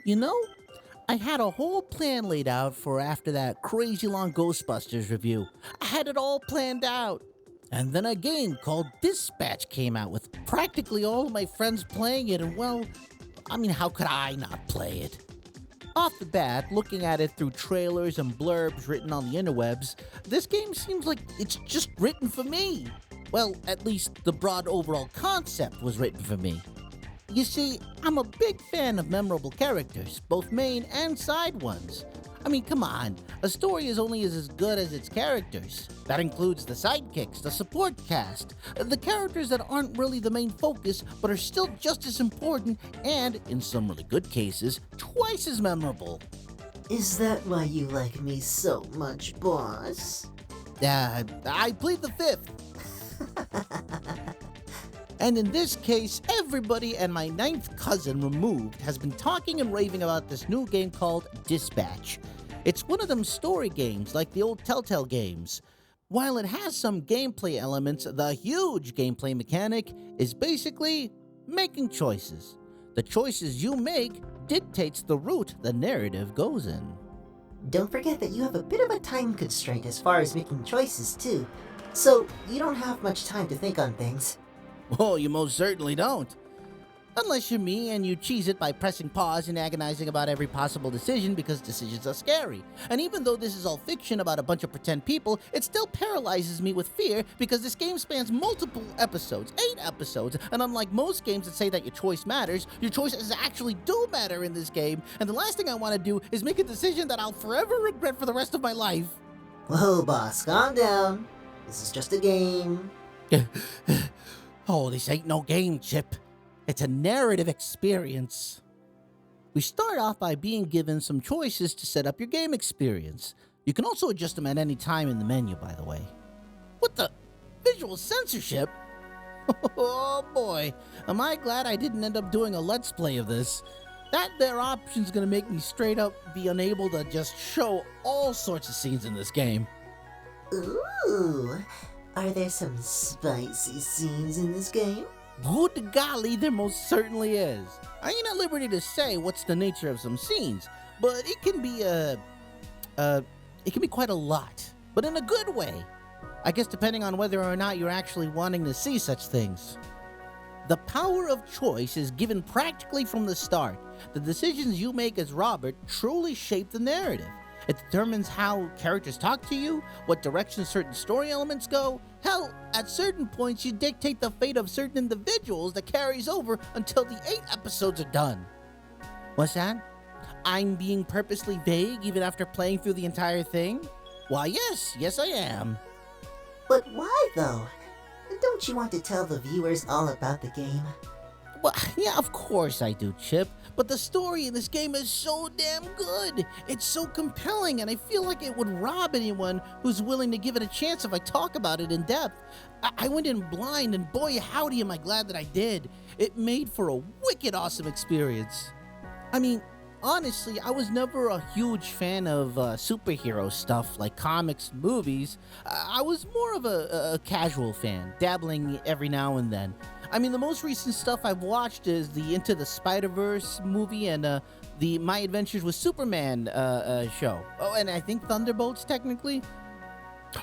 You know, I had a whole plan laid out for after that crazy long Ghostbusters review. I had it all planned out. And then a game called Dispatch came out with practically all of my friends playing it, and well, I mean, how could I not play it? Off the bat, looking at it through trailers and blurbs written on the interwebs, this game seems like it's just written for me. Well, at least the broad overall concept was written for me. You see, I'm a big fan of memorable characters, both main and side ones. I mean, come on, a story is only as good as its characters. That includes the sidekicks, the support cast, the characters that aren't really the main focus but are still just as important and, in some really good cases, twice as memorable. Is that why you like me so much, boss? I plead the fifth. And in this case, everybody and my ninth cousin removed has been talking and raving about this new game called Dispatch. It's one of them story games like the old Telltale games. While it has some gameplay elements, the huge gameplay mechanic is basically making choices. The choices you make dictates the route the narrative goes in. Don't forget that you have a bit of a time constraint as far as making choices, too. So, you don't have much time to think on things. Oh, you most certainly don't. Unless you're me and you cheese it by pressing pause and agonizing about every possible decision because decisions are scary. And even though this is all fiction about a bunch of pretend people, it still paralyzes me with fear because this game spans multiple episodes, 8 episodes, and unlike most games that say that your choice matters, your choices actually do matter in this game, and the last thing I want to do is make a decision that I'll forever regret for the rest of my life. Whoa, boss, calm down. This is just a game. Oh, this ain't no game, Chip. It's a narrative experience. We start off by being given some choices to set up your game experience. You can also adjust them at any time in the menu, by the way. What the? Visual censorship? Oh boy, am I glad I didn't end up doing a Let's Play of this. That there option's gonna make me straight up be unable to just show all sorts of scenes in this game. Ooh, are there some spicy scenes in this game? Good golly, there most certainly is. I ain't at liberty to say what's the nature of some scenes, but it can be quite a lot, but in a good way. I guess depending on whether or not you're actually wanting to see such things. The power of choice is given practically from the start. The decisions you make as Robert truly shape the narrative. It determines how characters talk to you, what direction certain story elements go. Hell, at certain points you dictate the fate of certain individuals that carries over until the 8 episodes are done. What's that? I'm being purposely vague even after playing through the entire thing? Why, yes I am. But why, though? Don't you want to tell the viewers all about the game? Well, yeah, of course I do, Chip. But the story in this game is so damn good. It's so compelling, and I feel like it would rob anyone who's willing to give it a chance if I talk about it in depth. I went in blind, and boy, howdy, am I glad that I did. It made for a wicked awesome experience. I mean, honestly, I was never a huge fan of superhero stuff like comics and movies. I was more of a casual fan, dabbling every now and then. I mean, the most recent stuff I've watched is the Into the Spider-Verse movie and the My Adventures with Superman show. Oh, and I think Thunderbolts, technically.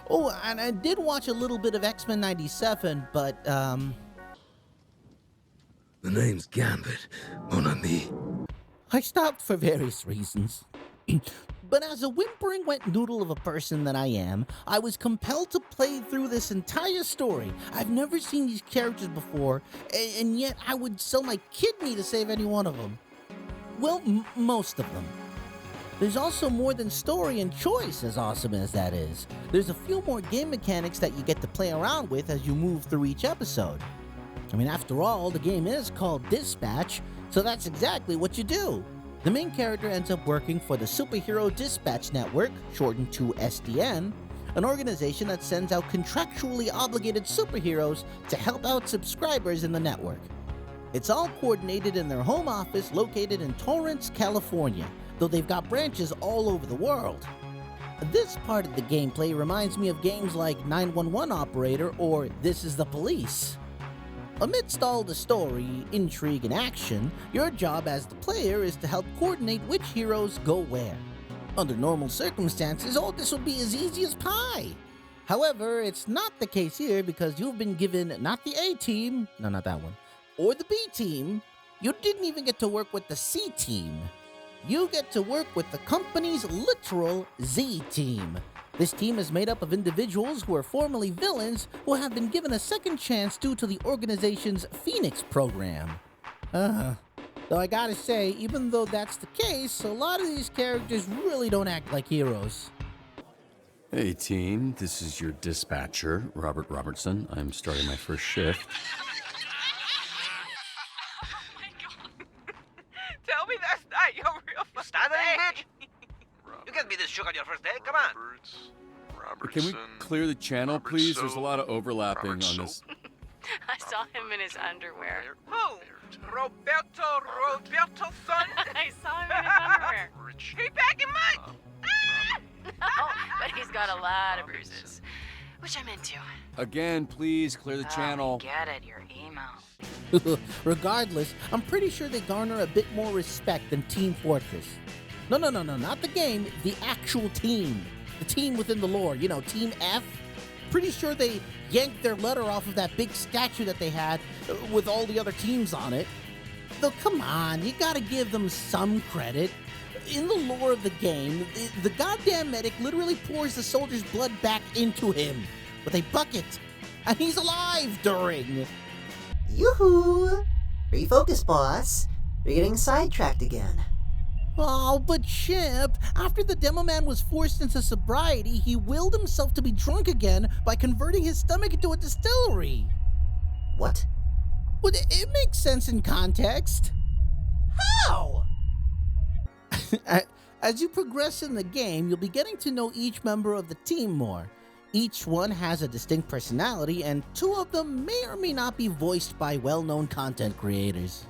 Oh, and I did watch a little bit of X-Men 97, but, The name's Gambit, mon ami. I stopped for various reasons. But as a whimpering wet noodle of a person that I am, I was compelled to play through this entire story. I've never seen these characters before, and yet I would sell my kidney to save any one of them. Well, most of them. There's also more than story and choice, as awesome as that is. There's a few more game mechanics that you get to play around with as you move through each episode. I mean, after all, the game is called Dispatch, so that's exactly what you do. The main character ends up working for the Superhero Dispatch Network, shortened to SDN, an organization that sends out contractually obligated superheroes to help out subscribers in the network. It's all coordinated in their home office located in Torrance, California, though they've got branches all over the world. This part of the gameplay reminds me of games like 911 Operator or This is the Police. Amidst all the story, intrigue, and action, your job as the player is to help coordinate which heroes go where. Under normal circumstances, all this would be as easy as pie. However, it's not the case here because you've been given not the A team, no, not that one, or the B team. You didn't even get to work with the C team. You get to work with the company's literal Z team. This team is made up of individuals who are formerly villains who have been given a second chance due to the organization's Phoenix program. Though I gotta say, even though that's the case, a lot of these characters really don't act like heroes. Hey team, this is your dispatcher, Robert Robertson. I'm starting my first shift. Oh my god. Tell me that's not your real first Stop it, name. You can't be this shook on your first day. Come on. Can we clear the channel, please? There's a lot of overlapping on this. I saw him in his underwear. Who? Roberto's son? I saw him in his underwear. He back in mine? Oh, but he's got a lot of bruises, which I'm into. Again, please clear the channel. Get it, your emo. Regardless, I'm pretty sure they garner a bit more respect than Team Fortress. No, not the game, the actual team. The team within the lore, you know, Team F. Pretty sure they yanked their letter off of that big statue that they had with all the other teams on it. Though, come on, you gotta give them some credit. In the lore of the game, the goddamn medic literally pours the soldier's blood back into him with a bucket, and he's alive during. Yoo-hoo! Refocus, boss. You're getting sidetracked again. Oh, but Chip, after the demo man was forced into sobriety, he willed himself to be drunk again by converting his stomach into a distillery. What? Well, it makes sense in context. How? As you progress in the game, you'll be getting to know each member of the team more. Each one has a distinct personality, and two of them may or may not be voiced by well-known content creators.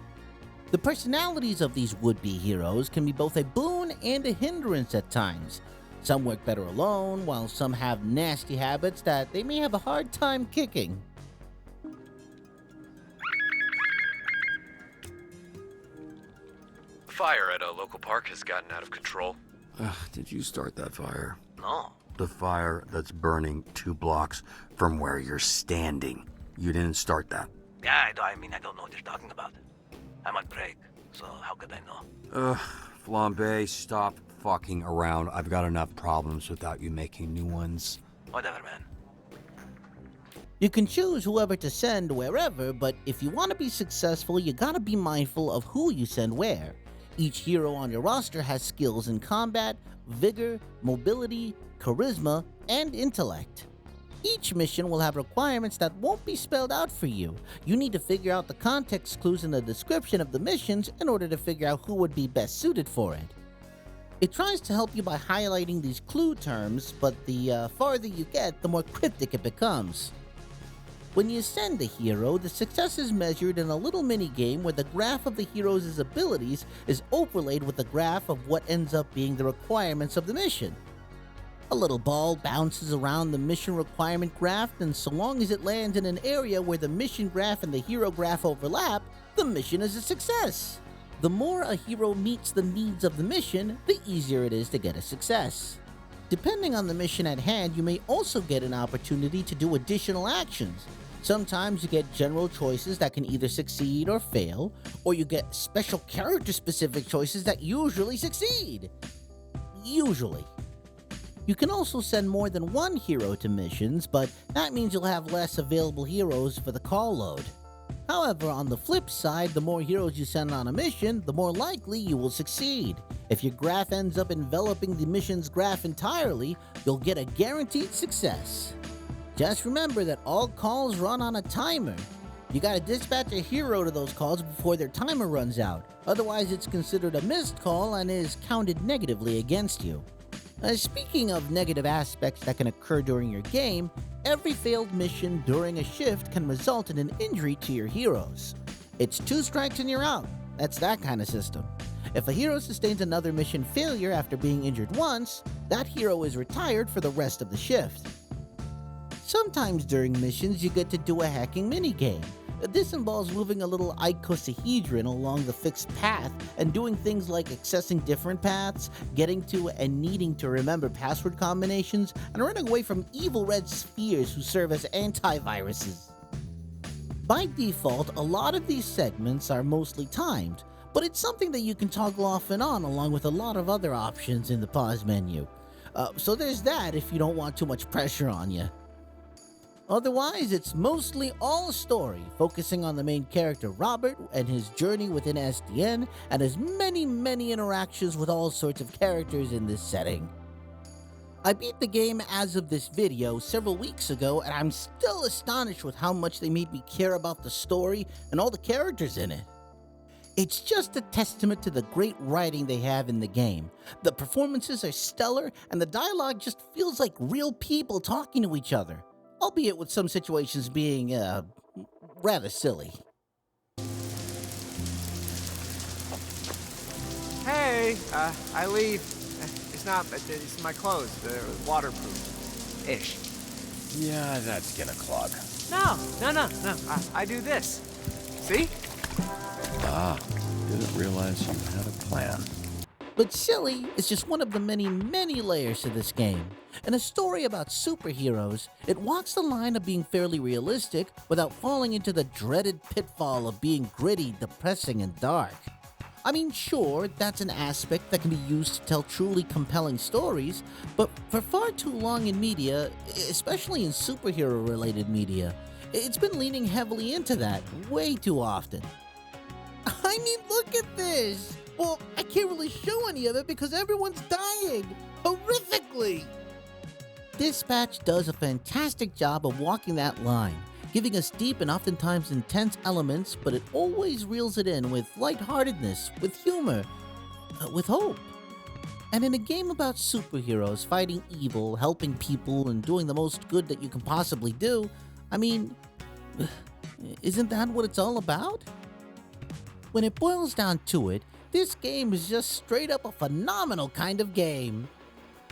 The personalities of these would-be heroes can be both a boon and a hindrance at times. Some work better alone, while some have nasty habits that they may have a hard time kicking. Fire at a local park has gotten out of control. Did you start that fire? No. The fire that's burning 2 blocks from where you're standing. You didn't start that. Yeah, I don't know what you're talking about. I'm on break, so how could I know? Flambe, stop fucking around. I've got enough problems without you making new ones. Whatever, man. You can choose whoever to send wherever, but if you want to be successful, you gotta be mindful of who you send where. Each hero on your roster has skills in combat, vigor, mobility, charisma, and intellect. Each mission will have requirements that won't be spelled out for you. You need to figure out the context clues in the description of the missions in order to figure out who would be best suited for it. It tries to help you by highlighting these clue terms, but the farther you get, the more cryptic it becomes. When you send a hero, the success is measured in a little mini-game where the graph of the hero's abilities is overlaid with the graph of what ends up being the requirements of the mission. A little ball bounces around the mission requirement graph, and so long as it lands in an area where the mission graph and the hero graph overlap, the mission is a success. The more a hero meets the needs of the mission, the easier it is to get a success. Depending on the mission at hand, you may also get an opportunity to do additional actions. Sometimes you get general choices that can either succeed or fail, or you get special character-specific choices that usually succeed. Usually. You can also send more than one hero to missions, but that means you'll have less available heroes for the call load. However, on the flip side, the more heroes you send on a mission, the more likely you will succeed. If your graph ends up enveloping the mission's graph entirely, you'll get a guaranteed success. Just remember that all calls run on a timer. You gotta dispatch a hero to those calls before their timer runs out. Otherwise, it's considered a missed call and is counted negatively against you. Speaking of negative aspects that can occur during your game, every failed mission during a shift can result in an injury to your heroes. It's 2 strikes and you're out. That's that kind of system. If a hero sustains another mission failure after being injured once, that hero is retired for the rest of the shift. Sometimes during missions you get to do a hacking minigame. This involves moving a little icosahedron along the fixed path and doing things like accessing different paths, getting to and needing to remember password combinations, and running away from evil red spheres who serve as antiviruses. By default, a lot of these segments are mostly timed, but it's something that you can toggle off and on along with a lot of other options in the pause menu. So there's that if you don't want too much pressure on you. Otherwise, it's mostly all story, focusing on the main character Robert and his journey within SDN and his many interactions with all sorts of characters in this setting. I beat the game as of this video several weeks ago, and I'm still astonished with how much they made me care about the story and all the characters in it. It's just a testament to the great writing they have in the game. The performances are stellar, and the dialogue just feels like real people talking to each other, albeit with some situations being, rather silly. Hey, I leave. It's my clothes. They're waterproof-ish. Yeah, that's gonna clog. No. I do this. See? Ah, didn't realize you had a plan. But silly is just one of the many layers to this game. In a story about superheroes, it walks the line of being fairly realistic without falling into the dreaded pitfall of being gritty, depressing, and dark. I mean, sure, that's an aspect that can be used to tell truly compelling stories, but for far too long in media, especially in superhero-related media, it's been leaning heavily into that way too often. I mean, look at this! Well, I can't really show any of it because everyone's dying! Horrifically! Dispatch does a fantastic job of walking that line, giving us deep and oftentimes intense elements, but it always reels it in with lightheartedness, with humor, with hope. And in a game about superheroes fighting evil, helping people, and doing the most good that you can possibly do, I mean, isn't that what it's all about? When it boils down to it, this game is just straight up a phenomenal kind of game.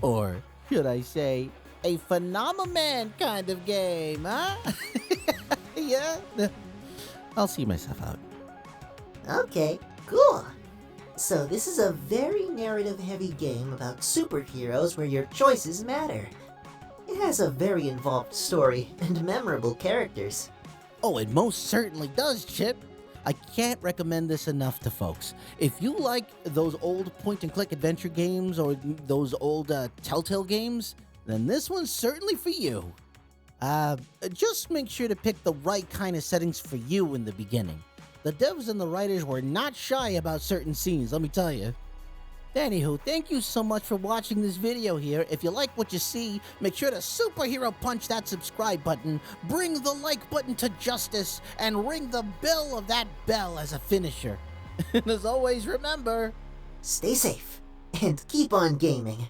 Or should I say, a phenomenon kind of game, huh? Yeah? I'll see myself out. Okay, cool. So this is a very narrative-heavy game about superheroes where your choices matter. It has a very involved story and memorable characters. Oh, it most certainly does, Chip. I can't recommend this enough to folks. If you like those old point-and-click adventure games or those old Telltale games, then this one's certainly for you. Just make sure to pick the right kind of settings for you in the beginning. The devs and the writers were not shy about certain scenes, let me tell you. Anywho, thank you so much for watching this video here. If you like what you see, make sure to superhero punch that subscribe button, bring the like button to justice, and ring the bell of that bell as a finisher. And as always, remember, Stay safe and keep on gaming.